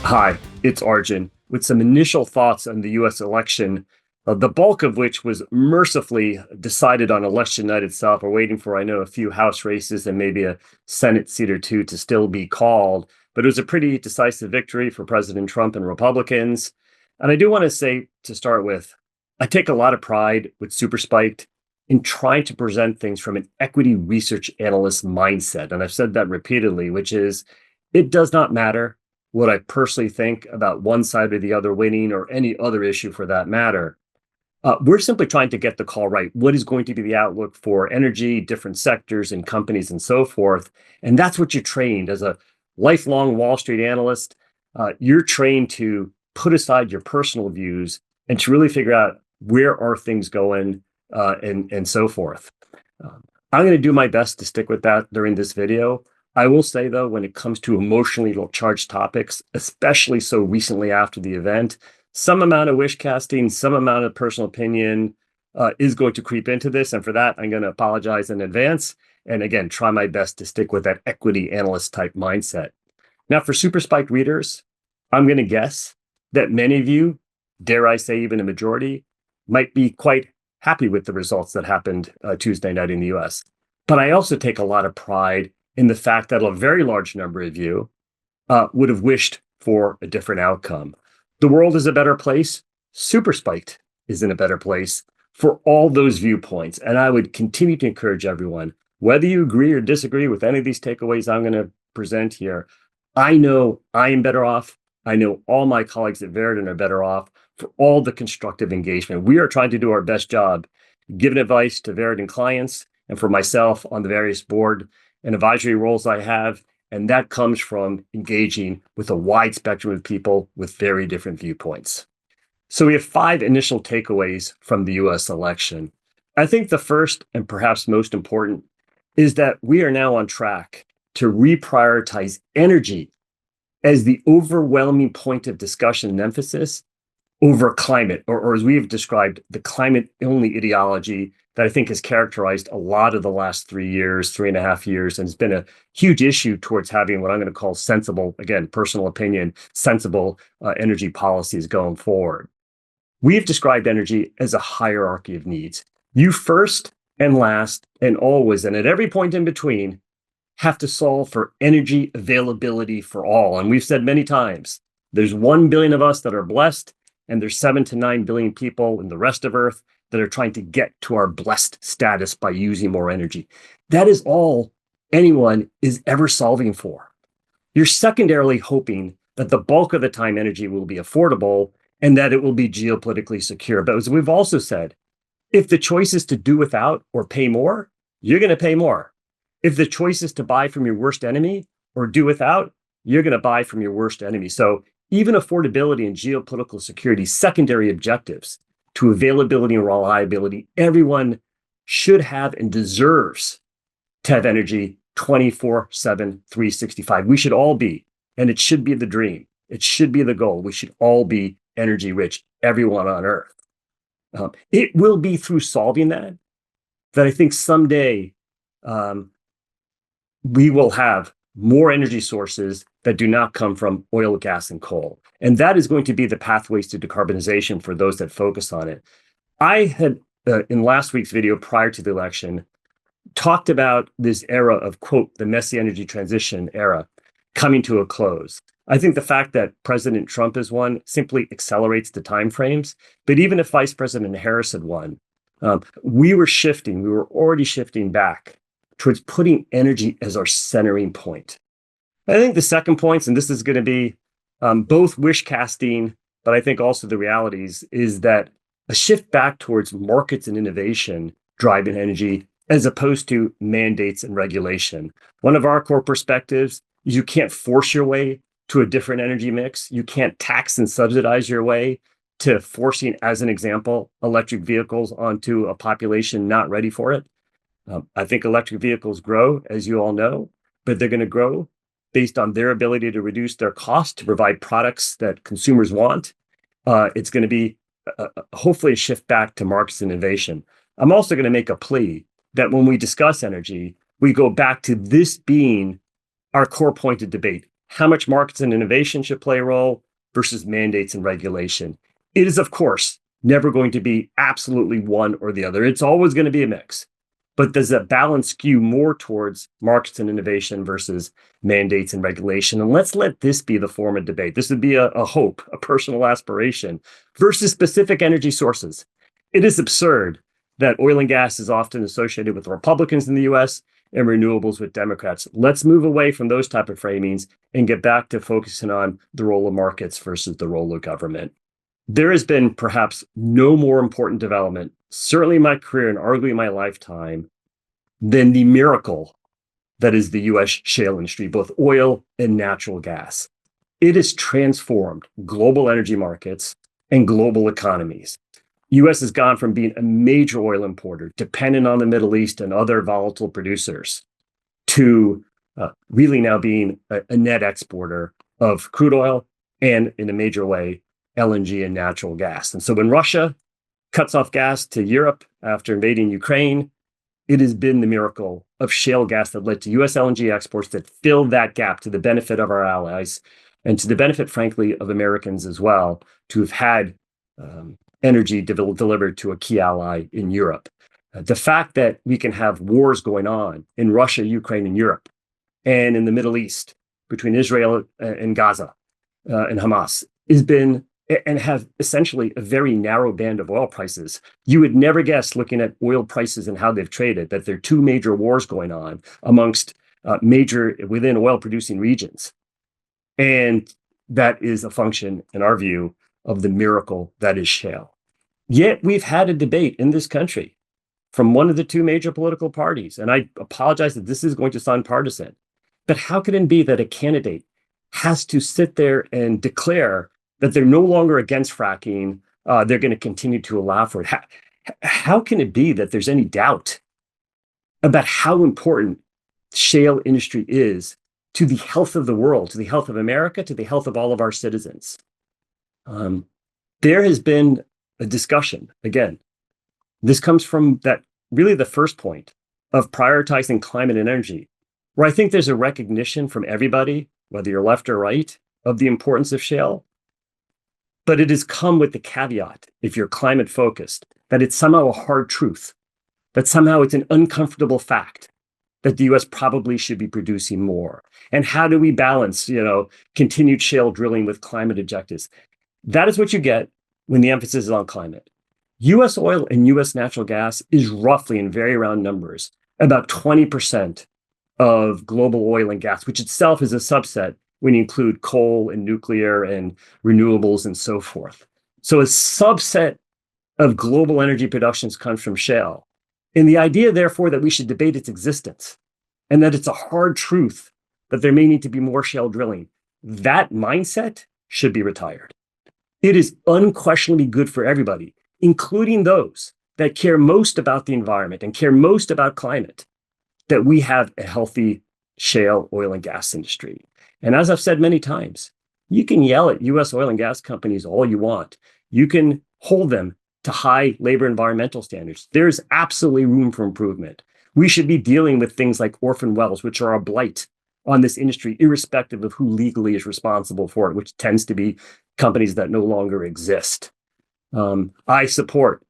Hi, it's Arjun with some initial thoughts on the US election, the bulk of which was mercifully decided on election night itself. We're waiting for, I know, a few House races and maybe a Senate seat or two to still be called. But it was a pretty decisive victory for President Trump and Republicans. And I do want to say to start with, I take a lot of pride with Super-Spiked in trying to present things from an equity research analyst mindset. And I've said that repeatedly, which is it does not matter what I personally think about one side or the other winning or any other issue for that matter. We're simply trying to get the call right. What is going to be the outlook for energy, different sectors and companies and so forth? And that's what you're trained as a lifelong Wall Street analyst. You're trained to put aside your personal views and to really figure out where are things going and so forth. I'm going to do my best to stick with that during this video. I will say, though, when it comes to emotionally charged topics, especially so recently after the event, some amount of wish casting, some amount of personal opinion is going to creep into this. And for that, I'm going to apologize in advance. And again, try my best to stick with that equity analyst type mindset. Now, for Super-Spiked readers, I'm going to guess that many of you, dare I say even a majority, might be quite happy with the results that happened Tuesday night in the US. But I also take a lot of pride in the fact that a very large number of you would have wished for a different outcome. The world is a better place. Super-Spiked is in a better place for all those viewpoints. And I would continue to encourage everyone, whether you agree or disagree with any of these takeaways I'm going to present here, I know I am better off. I know all my colleagues at Veriten are better off for all the constructive engagement. We are trying to do our best job, giving advice to Veriten clients and for myself on the various board and advisory roles I have, and that comes from engaging with a wide spectrum of people with very different viewpoints. So we have 5 initial takeaways from the US election. I think the first and perhaps most important is that we are now on track to reprioritize energy as the overwhelming point of discussion and emphasis over climate, or as we have described, the climate-only ideology that I think has characterized a lot of the last 3 years, 3.5 years, and has been a huge issue towards having what I'm going to call sensible, again, personal opinion, sensible energy policies going forward. We've described energy as a hierarchy of needs. You first and last and always, and at every point in between, have to solve for energy availability for all. And we've said many times, there's 1 billion of us that are blessed, and there's 7 to 9 billion people in the rest of Earth that are trying to get to our blessed status by using more energy. That is all anyone is ever solving for. You're secondarily hoping that the bulk of the time energy will be affordable and that it will be geopolitically secure. But as we've also said, if the choice is to do without or pay more, you're going to pay more. If the choice is to buy from your worst enemy or do without, you're going to buy from your worst enemy. So even affordability and geopolitical security, secondary objectives to availability and reliability, everyone should have and deserves to have energy 24/7, 365. We should all be, and it should be the dream. It should be the goal. We should all be energy rich, everyone on Earth. It will be through solving that I think someday we will have more energy sources that do not come from oil, gas, and coal. And that is going to be the pathways to decarbonization for those that focus on it. I had, in last week's video prior to the election, talked about this era of, quote, the messy energy transition era coming to a close. I think the fact that President Trump has won simply accelerates the timeframes. But even if Vice President Harris had won, we were already shifting back towards putting energy as our centering point. I think the second point, and this is going to be both wish casting, but I think also the realities, is that a shift back towards markets and innovation driving energy as opposed to mandates and regulation. One of our core perspectives is you can't force your way to a different energy mix. You can't tax and subsidize your way to forcing, as an example, electric vehicles onto a population not ready for it. I think electric vehicles grow, as you all know, but they're going to grow based on their ability to reduce their cost to provide products that consumers want. It's going to be hopefully a shift back to markets and innovation. I'm also going to make a plea that when we discuss energy, we go back to this being our core point of debate. how much markets and innovation should play a role versus mandates and regulation. It is, of course, never going to be absolutely one or the other. It's always going to be a mix. But does that balance skew more towards markets and innovation versus mandates and regulation? And let's let this be the form of debate. This would be a hope, a personal aspiration versus specific energy sources. It is absurd that oil and gas is often associated with Republicans in the US and renewables with Democrats. Let's move away from those type of framings and get back to focusing on the role of markets versus the role of government. There has been perhaps no more important development, certainly in my career and arguably my lifetime, than the miracle that is the US shale industry, both oil and natural gas. It has transformed global energy markets and global economies. US has gone from being a major oil importer, dependent on the Middle East and other volatile producers, to really now being a net exporter of crude oil and, in a major way, LNG and natural gas. And so when Russia cuts off gas to Europe after invading Ukraine, it has been the miracle of shale gas that led to US LNG exports that filled that gap to the benefit of our allies and to the benefit, frankly, of Americans as well, to have had energy delivered to a key ally in Europe. The fact that we can have wars going on in Russia, Ukraine, and Europe, and in the Middle East between Israel and Gaza and Hamas has been and have essentially a very narrow band of oil prices. You would never guess, looking at oil prices and how they've traded, that there are two major wars going on amongst major within oil producing regions. And that is a function, in our view, of the miracle that is shale. Yet we've had a debate in this country from one of the two major political parties, and I apologize that this is going to sound partisan, but how can it be that a candidate has to sit there and declare that they're no longer against fracking, they're going to continue to allow for it? How can it be that there's any doubt about how important shale industry is to the health of the world, to the health of America, to the health of all of our citizens? There has been a discussion, again, this comes from that really the first point of prioritizing climate and energy, where I think there's a recognition from everybody, whether you're left or right, of the importance of shale. But it has come with the caveat, if you're climate focused, that it's somehow a hard truth, that somehow it's an uncomfortable fact that the US probably should be producing more. And how do we balance, continued shale drilling with climate objectives? That is what you get when the emphasis is on climate. US oil and US natural gas is roughly, in very round numbers, about 20% of global oil and gas, which itself is a subset when you include coal and nuclear and renewables and so forth. So a subset of global energy productions comes from shale. And the idea, therefore, that we should debate its existence and that it's a hard truth that there may need to be more shale drilling, that mindset should be retired. It is unquestionably good for everybody, including those that care most about the environment and care most about climate, that we have a healthy shale oil and gas industry. And as I've said many times, you can yell at US oil and gas companies all you want. You can hold them to high labor environmental standards. There's absolutely room for improvement. We should be dealing with things like orphan wells, which are a blight on this industry, irrespective of who legally is responsible for it, which tends to be companies that no longer exist. I support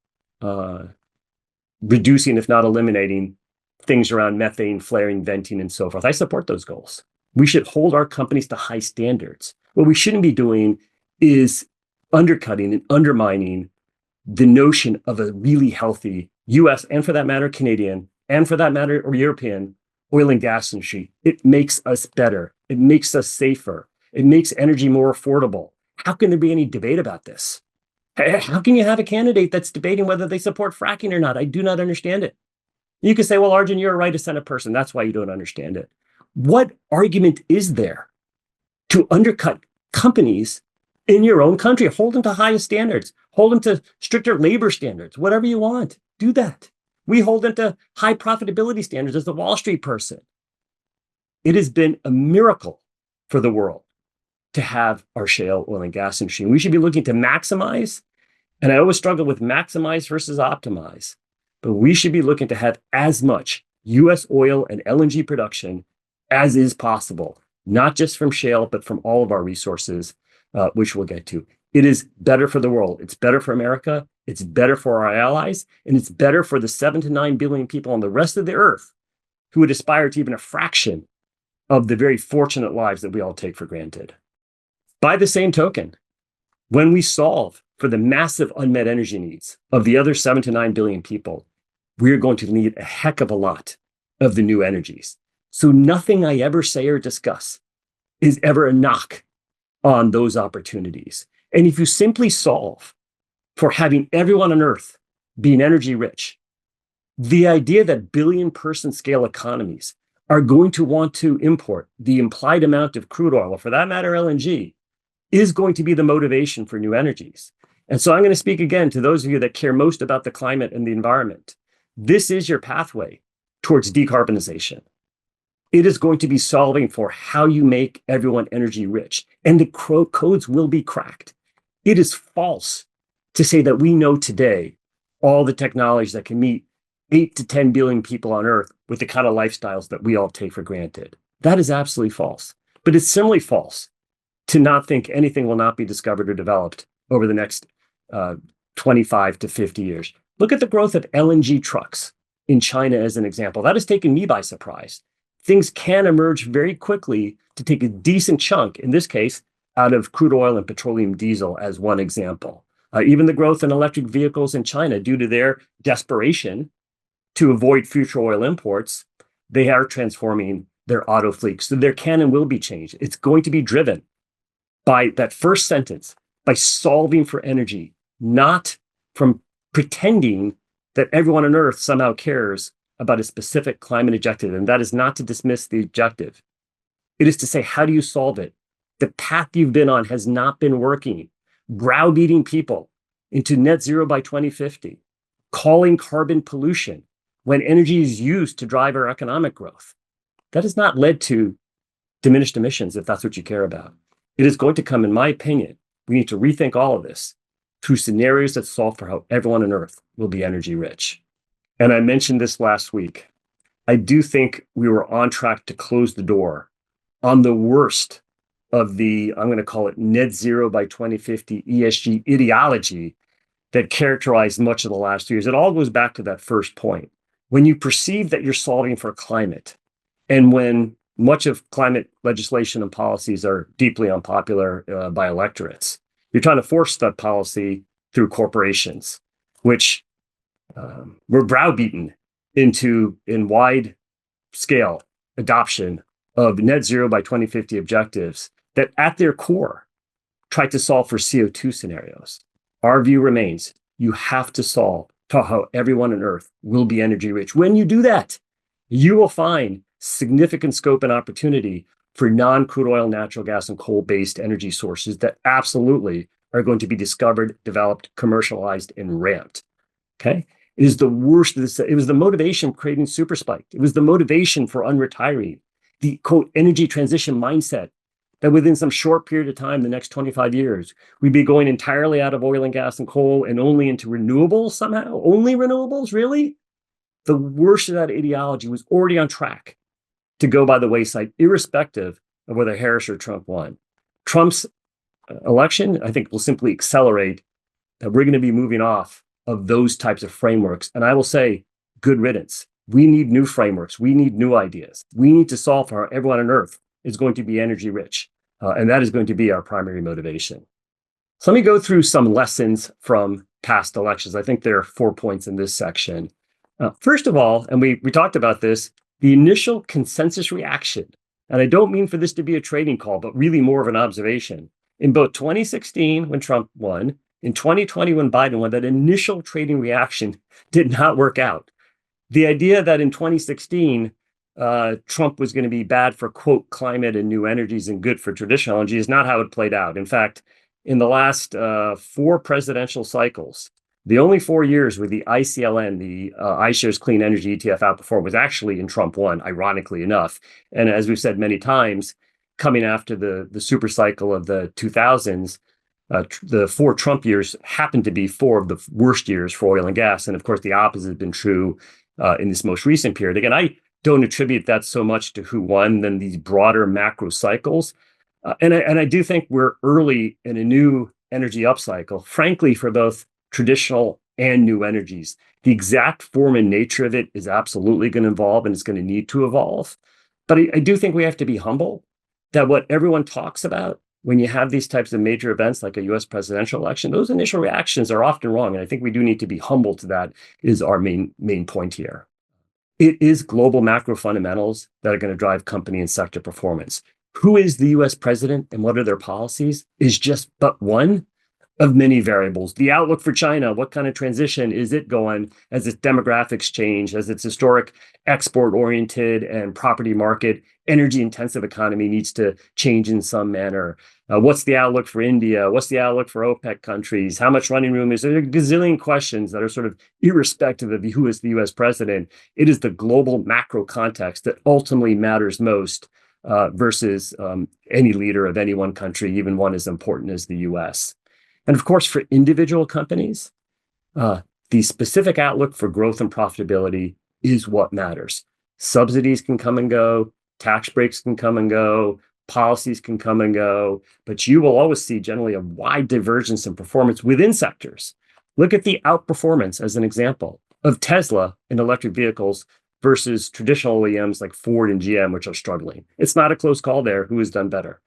reducing, if not eliminating, things around methane, flaring, venting, and so forth. I support those goals. We should hold our companies to high standards. What we shouldn't be doing is undercutting and undermining the notion of a really healthy US, and for that matter, Canadian, and for that matter, or European oil and gas industry. It makes us better. It makes us safer. It makes energy more affordable. How can there be any debate about this? How can you have a candidate that's debating whether they support fracking or not? I do not understand it. You can say, well, Arjun, you're a right-of-center person. That's why you don't understand it. What argument is there to undercut companies in your own country? Hold them to highest standards. Hold them to stricter labor standards. Whatever you want, do that. We hold them to high profitability standards as the Wall Street person. It has been a miracle for the world to have our shale oil and gas industry. And we should be looking to maximize, and I always struggle with maximize versus optimize, but we should be looking to have as much US oil and LNG production as is possible, not just from shale, but from all of our resources, which we'll get to. It is better for the world. It's better for America. It's better for our allies. And it's better for the 7 to 9 billion people on the rest of the earth who would aspire to even a fraction of the very fortunate lives that we all take for granted. By the same token, when we solve for the massive unmet energy needs of the other 7 to 9 billion people, we're going to need a heck of a lot of the new energies. So nothing I ever say or discuss is ever a knock on those opportunities. And if you simply solve for having everyone on Earth being energy rich, the idea that billion-person scale economies are going to want to import the implied amount of crude oil, or for that matter, LNG, is going to be the motivation for new energies. And so I'm going to speak again to those of you that care most about the climate and the environment. This is your pathway towards decarbonization. It is going to be solving for how you make everyone energy rich, and the codes will be cracked. It is false to say that we know today all the technologies that can meet 8 to 10 billion people on Earth with the kind of lifestyles that we all take for granted. That is absolutely false. But it's similarly false to not think anything will not be discovered or developed over the next 25 to 50 years. Look at the growth of LNG trucks in China as an example. That has taken me by surprise. Things can emerge very quickly to take a decent chunk, in this case, out of crude oil and petroleum diesel as one example. Even the growth in electric vehicles in China, due to their desperation to avoid future oil imports, they are transforming their auto fleet. So there can and will be change. It's going to be driven by that first sentence, by solving for energy, not from pretending that everyone on Earth somehow cares about a specific climate objective. And that is not to dismiss the objective. It is to say, how do you solve it? The path you've been on has not been working. Browbeating people into net zero by 2050, calling carbon pollution when energy is used to drive our economic growth. That has not led to diminished emissions, if that's what you care about. It is going to come, in my opinion, we need to rethink all of this through scenarios that solve for how everyone on Earth will be energy rich. And I mentioned this last week. I do think we were on track to close the door on the worst of the, I'm going to call it net zero by 2050 ESG ideology that characterized much of the last 2 years. It all goes back to that first point. When you perceive that you're solving for climate, and when much of climate legislation and policies are deeply unpopular by electorates, you're trying to force that policy through corporations, which were browbeaten into in wide scale adoption of net zero by 2050 objectives that at their core try to solve for CO2 scenarios. Our view remains, you have to solve for how everyone on Earth will be energy rich. When you do that, you will find significant scope and opportunity for non-crude oil, natural gas, and coal-based energy sources that absolutely are going to be discovered, developed, commercialized, and ramped. Okay? It is the worst of this. It was the motivation creating Super-Spiked. It was the motivation for unretiring, the quote, energy transition mindset that within some short period of time, the next 25 years, we'd be going entirely out of oil and gas and coal and only into renewables somehow. Only renewables, really? The worst of that ideology was already on track to go by the wayside, irrespective of whether Harris or Trump won. Trump's election, I think, will simply accelerate that we're going to be moving off of those types of frameworks. And I will say, good riddance. We need new frameworks. We need new ideas. We need to solve for how everyone on Earth is going to be energy rich. And that is going to be our primary motivation. So let me go through some lessons from past elections. I think there are 4 points in this section. First of all, and we talked about this, the initial consensus reaction, and I don't mean for this to be a trading call, but really more of an observation. In both 2016, when Trump won, in 2020, when Biden won, that initial trading reaction did not work out. The idea that in 2016, Trump was going to be bad for, quote, climate and new energies and good for traditional energy is not how it played out. In fact, in the last 4 presidential cycles, the only 4 years where the ICLN, the iShares Clean Energy ETF outperformed was actually in Trump won, ironically enough. And as we've said many times, coming after the super cycle of the 2000s, the 4 Trump years happened to be 4 of the worst years for oil and gas. And of course, the opposite has been true in this most recent period. Again, don't attribute that so much to who won than these broader macro cycles. And I do think we're early in a new energy upcycle, frankly, for both traditional and new energies. The exact form and nature of it is absolutely going to evolve, and it's going to need to evolve. But I do think we have to be humble that what everyone talks about when you have these types of major events like a US presidential election, those initial reactions are often wrong. And I think we do need to be humble to that, is our main point here. It is global macro fundamentals that are going to drive company and sector performance. Who is the US president and what are their policies is just but one of many variables. The outlook for China, what kind of transition is it going as its demographics change, as its historic export-oriented and property market, energy-intensive economy needs to change in some manner? What's the outlook for India? What's the outlook for OPEC countries? How much running room is there? There are a gazillion questions that are sort of irrespective of who is the US president. It is the global macro context that ultimately matters most versus any leader of any one country, even one as important as the US. And of course, for individual companies, the specific outlook for growth and profitability is what matters. Subsidies can come and go, tax breaks can come and go, policies can come and go, but you will always see generally a wide divergence in performance within sectors. Look at the outperformance as an example of Tesla in electric vehicles versus traditional OEMs like Ford and GM, which are struggling. It's not a close call there. Who has done better?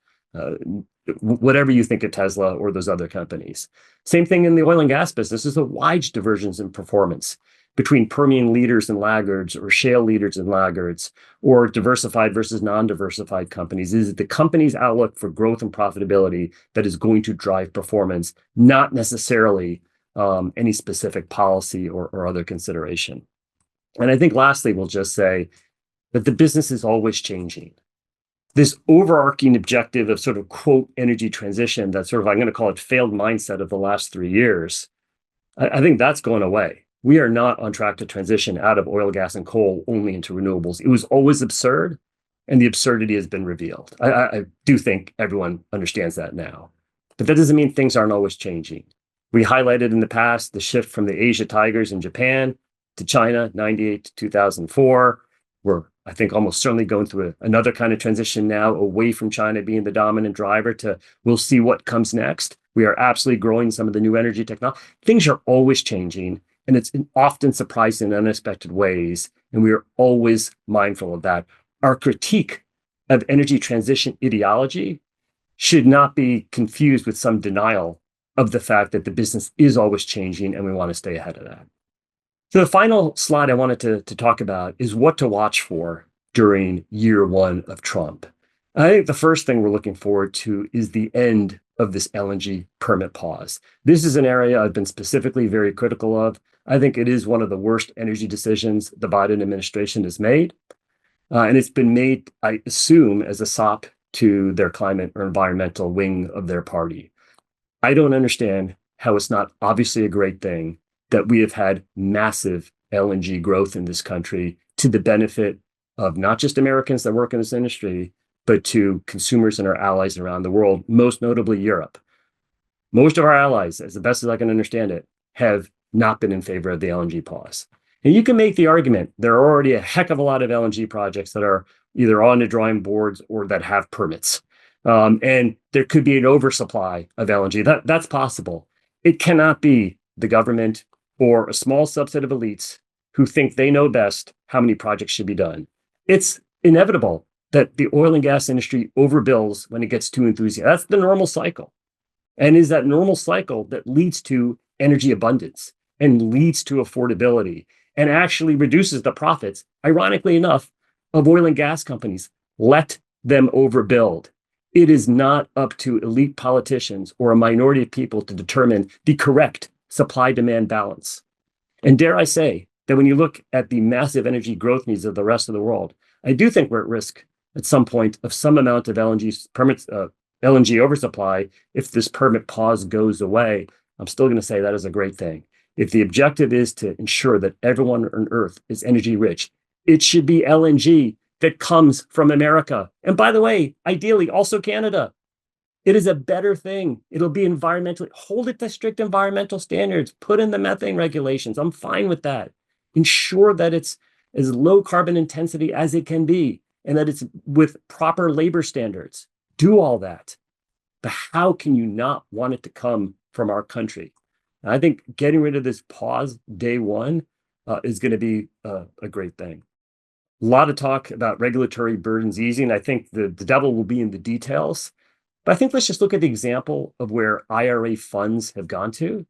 Whatever you think of Tesla or those other companies. Same thing in the oil and gas business. There's a wide divergence in performance between Permian leaders and laggards, or shale leaders and laggards, or diversified versus non-diversified companies. It is the company's outlook for growth and profitability that is going to drive performance, not necessarily any specific policy or other consideration. And I think lastly, we'll just say that the business is always changing. This overarching objective of sort of quote energy transition, that sort of, I'm going to call it failed mindset of the last 3 years, I think that's going away. We are not on track to transition out of oil, gas, and coal only into renewables. It was always absurd, and the absurdity has been revealed. I do think everyone understands that now. But that doesn't mean things aren't always changing. We highlighted in the past the shift from the Asia Tigers in Japan to China, 98 to 2004. We're, I think, almost certainly going through another kind of transition now, away from China being the dominant driver to we'll see what comes next. We are absolutely growing some of the new energy technology. Things are always changing, and it's in often surprising and unexpected ways, and we are always mindful of that. Our critique of energy transition ideology should not be confused with some denial of the fact that the business is always changing, and we want to stay ahead of that. So the final slide I wanted to talk about is what to watch for during year one of Trump. I think the first thing we're looking forward to is the end of this LNG permit pause. This is an area I've been specifically very critical of. I think it is one of the worst energy decisions the Biden administration has made. And it's been made, I assume, as a sop to their climate or environmental wing of their party. I don't understand how it's not obviously a great thing that we have had massive LNG growth in this country to the benefit of not just Americans that work in this industry, but to consumers and our allies around the world, most notably Europe. Most of our allies, as the best as I can understand it, have not been in favor of the LNG pause. And you can make the argument there are already a heck of a lot of LNG projects that are either on the drawing boards or that have permits. And there could be an oversupply of LNG. That's possible. It cannot be the government or a small subset of elites who think they know best how many projects should be done. It's inevitable that the oil and gas industry overbills when it gets too enthusiastic. That's the normal cycle. And is that normal cycle that leads to energy abundance and leads to affordability and actually reduces the profits, ironically enough, of oil and gas companies. Let them overbuild. It is not up to elite politicians or a minority of people to determine the correct supply-demand balance. And dare I say that when you look at the massive energy growth needs of the rest of the world, I do think we're at risk at some point of some amount of LNG oversupply. If this permit pause goes away, I'm still going to say that is a great thing. If the objective is to ensure that everyone on Earth is energy rich, it should be LNG that comes from America. And by the way, ideally also Canada. It is a better thing. It'll be environmentally, hold it to strict environmental standards, put in the methane regulations. I'm fine with that. Ensure that it's as low carbon intensity as it can be, and that it's with proper labor standards. Do all that. But how can you not want it to come from our country? And I think getting rid of this pause day one is going to be a great thing. A lot of talk about regulatory burdens easing. I think the devil will be in the details. But I think let's just look at the example of where IRA funds have gone to.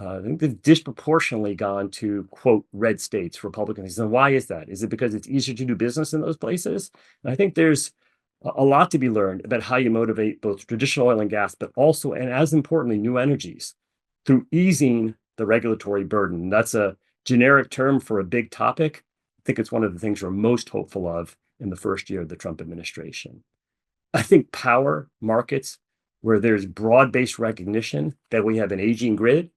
I think they've disproportionately gone to, quote, red states, Republicans. And why is that? Is it because it's easier to do business in those places? And I think there's a lot to be learned about how you motivate both traditional oil and gas, but also, and as importantly, new energies through easing the regulatory burden. That's a generic term for a big topic. I think it's one of the things we're most hopeful of in the first year of the Trump administration. I think power markets, where there's broad-based recognition that we have an aging grid,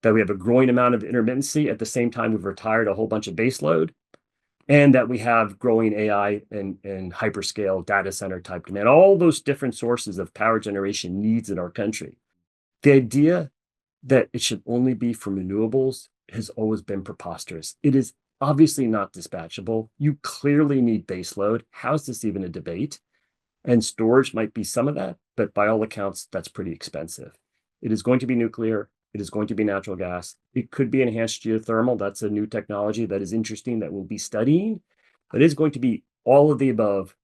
that we have a growing amount of intermittency at the same time we've retired a whole bunch of baseload, and that we have growing AI and hyperscale data center type demand, all those different sources of power generation needs in our country. The idea that it should only be from renewables has always been preposterous. It is obviously not dispatchable. You clearly need baseload. How's this even a debate? And storage might be some of that, but by all accounts, that's pretty expensive. It is going to be nuclear. It is going to be natural gas. It could be enhanced geothermal. That's a new technology that is interesting that we'll be studying. But it is going to be all of the above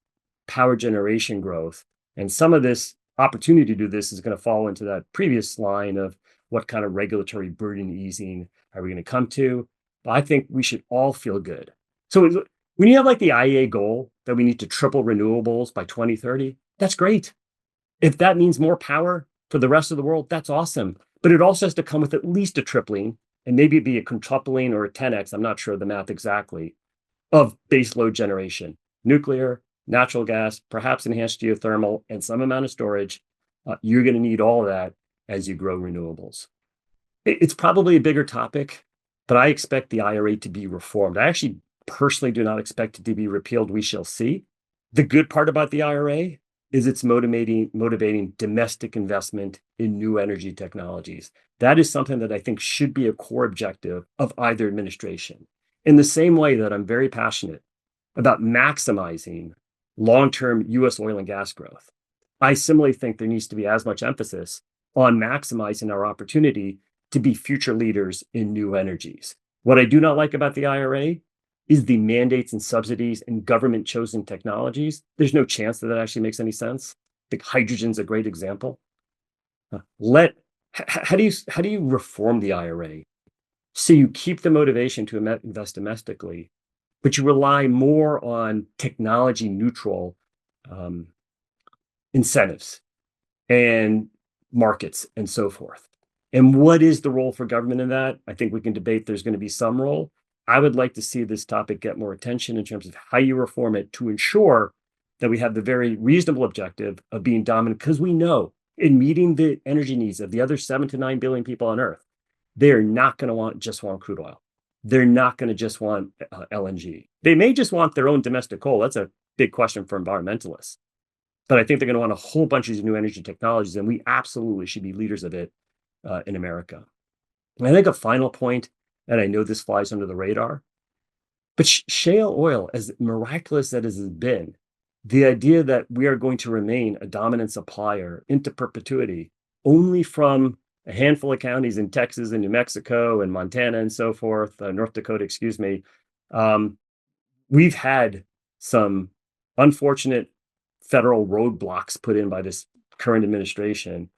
power generation growth. And some of this opportunity to do this is going to fall into that previous line of what kind of regulatory burden easing are we going to come to? But I think we should all feel good. So when you have like the IEA goal that we need to triple renewables by 2030, that's great. If that means more power for the rest of the world, that's awesome. But it also has to come with at least a tripling, and maybe it'd be a quintupling or a 10x, I'm not sure of the math exactly, of baseload generation. Nuclear, natural gas, perhaps enhanced geothermal, and some amount of storage. You're going to need all of that as you grow renewables. It's probably a bigger topic, but I expect the IRA to be reformed. I actually personally do not expect it to be repealed. We shall see. The good part about the IRA is it's motivating domestic investment in new energy technologies. That is something that I think should be a core objective of either administration. In the same way that I'm very passionate about maximizing long-term US oil and gas growth, I similarly think there needs to be as much emphasis on maximizing our opportunity to be future leaders in new energies. What I do not like about the IRA is the mandates and subsidies and government chosen technologies. There's no chance that actually makes any sense. I think hydrogen's a great example. How do you reform the IRA so you keep the motivation to invest domestically, but you rely more on technology neutral incentives and markets and so forth? And what is the role for government in that? I think we can debate. There's going to be some role. I would like to see this topic get more attention in terms of how you reform it to ensure that we have the very reasonable objective of being dominant, because we know in meeting the energy needs of the other 7 to 9 billion people on Earth, they're not going to just want crude oil. They're not going to just want LNG. They may just want their own domestic coal. That's a big question for environmentalists. But I think they're going to want a whole bunch of these new energy technologies, and we absolutely should be leaders of it in America. And I think a final point, and I know this flies under the radar, but shale oil, as miraculous as it has been, the idea that we are going to remain a dominant supplier into perpetuity only from a handful of counties in Texas and New Mexico and Montana and so forth, North Dakota, excuse me. We've had some unfortunate federal roadblocks put in by this current administration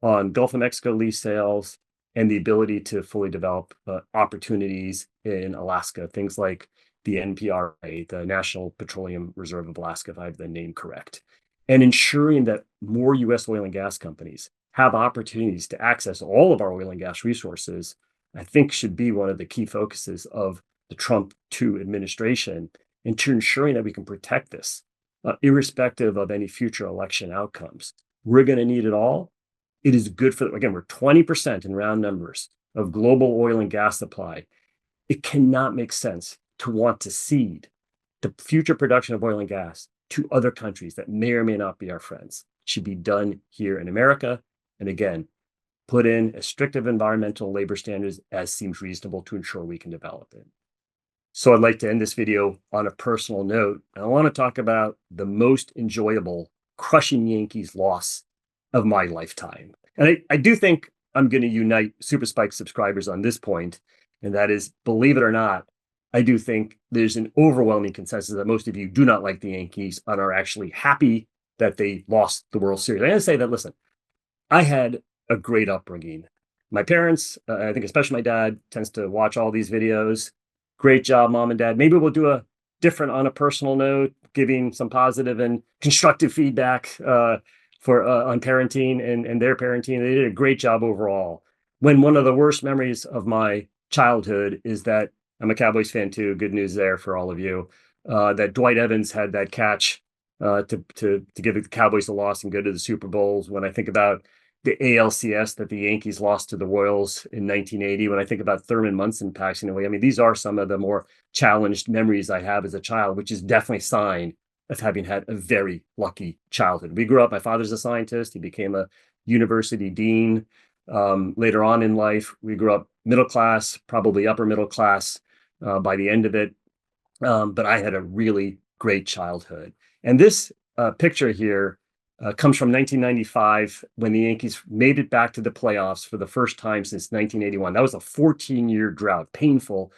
on Gulf of Mexico lease sales and the ability to fully develop opportunities in Alaska, things like the NPRA, the National Petroleum Reserve of Alaska, if I have the name correct, and ensuring that more US oil and gas companies have opportunities to access all of our oil and gas resources, I think should be one of the key focuses of the Trump 2 administration into ensuring that we can protect this, irrespective of any future election outcomes. We're going to need it all. It is good for, again, we're 20% in round numbers of global oil and gas supply. It cannot make sense to want to cede the future production of oil and gas to other countries that may or may not be our friends. It should be done here in America. And again, put in as strict of environmental labor standards as seems reasonable to ensure we can develop it. So I'd like to end this video on a personal note. I want to talk about the most enjoyable crushing Yankees loss of my lifetime. And I do think I'm going to unite Super Spike subscribers on this point, and that is, believe it or not, I do think there's an overwhelming consensus that most of you do not like the Yankees and are actually happy that they lost the World Series. I'm going to say that, listen, I had a great upbringing. My parents, I think especially my dad, tends to watch all these videos. Great job, mom and dad. Maybe we'll do a different on a personal note, giving some positive and constructive feedback for on parenting and their parenting. They did a great job overall. When one of the worst memories of my childhood is that I'm a Cowboys fan too. Good news there for all of you. That Dwight Evans had that catch to give the Cowboys a loss and go to the Super Bowls. When I think about the ALCS that the Yankees lost to the Royals in 1980, when I think about Thurman Munson passing away, I mean, these are some of the more challenged memories I have as a child, which is definitely a sign of having had a very lucky childhood. We grew up, my father's a scientist. He became a university dean later on in life. We grew up middle class, probably upper middle class by the end of it. But I had a really great childhood. And this picture here comes from 1995 when the Yankees made it back to the playoffs for the first time since 1981. That was a 14-year drought, painful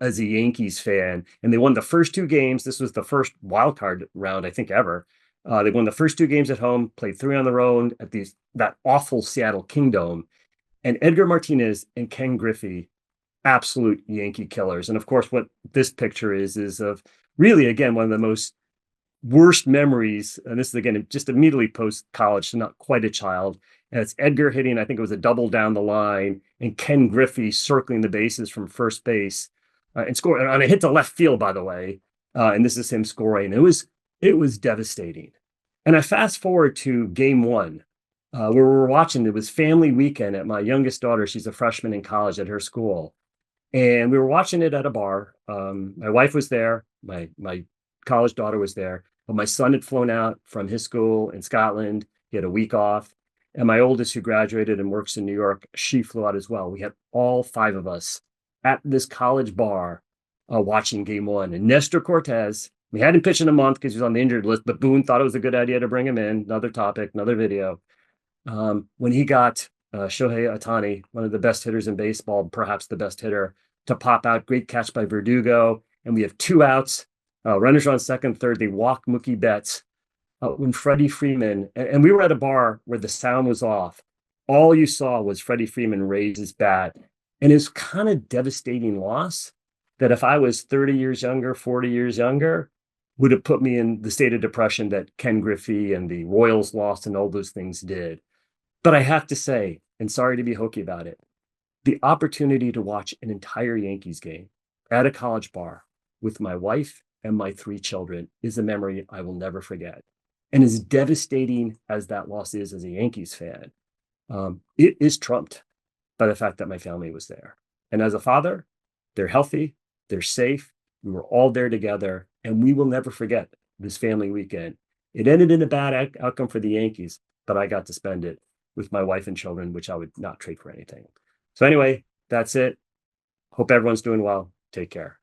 as a Yankees fan. And they won the first two games. This was the first wild card round, I think, ever. They won the first two games at home, played three on the road at that awful Seattle Kingdome. And Edgar Martinez and Ken Griffey, absolute Yankee killers. And of course, what this picture is of really, again, one of the most worst memories, and this is again just immediately post college, so not quite a child. And it's Edgar hitting, I think it was a double down the line, and Ken Griffey circling the bases from first base and scoring on a hit to left field, by the way. And this is him scoring. It was devastating. And I fast forward to game one, where we were watching. It was family weekend at my youngest daughter. She's a freshman in college at her school, and we were watching it at a bar. My wife was there. My college daughter was there, but my son had flown out from his school in Scotland. He had a week off. And my oldest, who graduated and works in New York, she flew out as well. We had all five of us at this college bar watching game one. And Nestor Cortez, we hadn't pitched in a month because he was on the injured list, but Boone thought it was a good idea to bring him in. Another topic, another video. When he got Shohei Ohtani, one of the best hitters in baseball, perhaps the best hitter, to pop out, great catch by Verdugo. And we have two outs. Runners on second, third. They walk Mookie Betts. When Freddie Freeman, and we were at a bar where the sound was off, all you saw was Freddie Freeman raise his bat. And it's kind of devastating loss that if I was 30 years younger, 40 years younger, would have put me in the state of depression that Ken Griffey and the Royals lost and all those things did. But I have to say, and sorry to be hokey about it, the opportunity to watch an entire Yankees game at a college bar with my wife and my three children is a memory I will never forget. And as devastating as that loss is as a Yankees fan, it is trumped by the fact that my family was there. And as a father, they're healthy, they're safe, we were all there together, and we will never forget this family weekend. It ended in a bad outcome for the Yankees, but I got to spend it with my wife and children, which I would not trade for anything. So anyway, that's it. Hope everyone's doing well. Take care.